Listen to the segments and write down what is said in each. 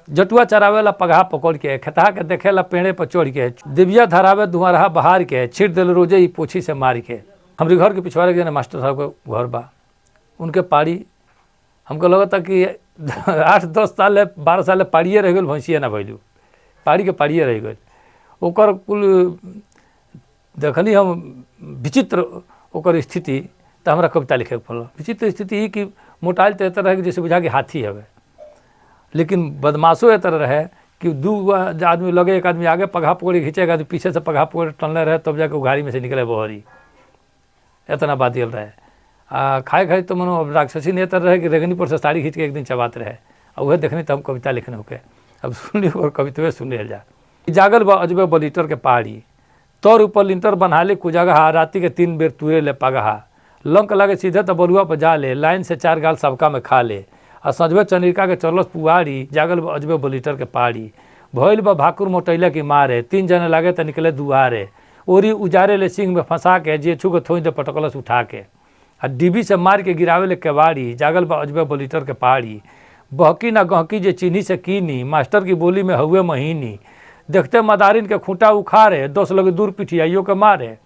जटुआ चरावेला पगहा पकड़ के, खेतहा के देखेला पेड़े पर चढ़ के, दिव्या धरावे धुआरहा बहार के, छिड़ दिल रोजे ही पोछी से मार के। हमारे घर के पिछवाड़े के मास्टर साहब के घर बा, उनके पाड़ी हमको लगता कि 8-10 साल 12 साल पाड़िए रह गए, भैंसिए ना भैलू, पाड़ी के पाड़िए रह गए। ओकर कुल देखनी हम विचित्र ओकर स्थिति, तो हमारा कविता लिखे पड़ल। विचित्र स्थिति ही कि मोटाइल तो तरह है कि जैसे बुझा कि हाथी हवे, लेकिन बदमाशो ए तरह रहे कि 2 आदमी लगे, एक आदमी आगे पगहा पकड़ खींचेगा, आदमी पीछे से पगहा पकड़ टनले रहे, तब जाके उघाड़ी में से निकले बहरी। इतना बात ये रहे। खाए खाए तो मनो राक्षसी ने तरह रहे कि रेगनी पर से साड़ी खींच के एक दिन चबाते रहे। और वह देखने तो हम कविता लिखने होके अब सुनी और कवितवे सुने जा। जागल बा अजबे बलीटर के पहाड़ी, तौर ऊपर लिंटर बन्हाले कुजगहा, राती के 3 बेर तुरे ले पगहा, लंक लगे सीधे तो बलुआ पर जा ले, लाइन से 4 गाल सबका में खा ले। और सजबे चनिरका के चलस पुआड़ी, जागल बा अजबे बलीटर के पहाड़ी, भइल बा भाकुर मोटैला की मारे, 3 जने लागे तो निकले दुआरे, ओरी उजारे ले सिंह में फंसा के, जे छू के थोई दे पटकलस उठा के। आ डिब्बी से मार के गिरावे ले केवाड़ी, जागल बा अजबे बलीटर के पहाड़ी, बहकी ना गहकी जे चीनी से कीनी, मास्टर की बोली में हुए महीनी, देखते मदारिन के खूंटा उखाड़े, 10 लगे दूर पिठियाइयों के मारे,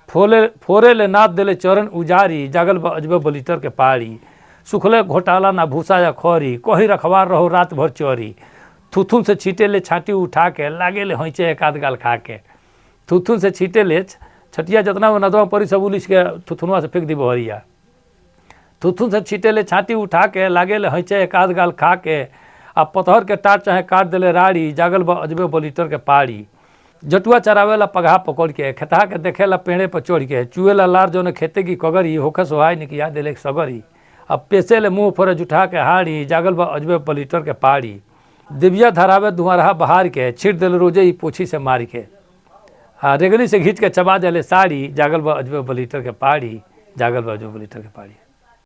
फोरे ले नाद देले चरण उजारी, जागल बा अजबे बलीटर के पहाड़ी, सुखले घोटाला ना भूसा या खौरी, कहीं रखवार रहो रात भर चोरी, थुथुन से छीटे ले छाटी उठा के, लागे ले होइचे एक आध गाल खा के। थुथुन से छीटे ले छटिया जितना वो नदवा परी सब उलिस के थुथुनवा से फेंक दी बहरिया, थुथुन से छीटे ले छाटी उठा के, लागे ले होइचे एक आध गाल खा के। अब पतहर के टाट चाहे काट दिले राड़ी, जागल बा अजबे बलीटर के पहाड़ी, जटुआ चरावेला पगहा पकड़ के, खेतहा के देखेला पेड़े पर चढ़ के, चुएला लार जो ने खेते की कगरी, होखे सोहाय निकिया दिले सगरी। अब पेसे ले मुँह फरे जुठा के हाड़ी, जागल बा अजबे बलीटर के पहाड़ी, दिव्या धरावे धुआरहा बहार के, छिड़ दिल रोजे ही पोछी से मार के। रेगनी से घींच के चबा दिले साड़ी, जागल बा अजबे बलीटर के पहाड़ी, जागल बा अजबे बलीटर के पहाड़ी।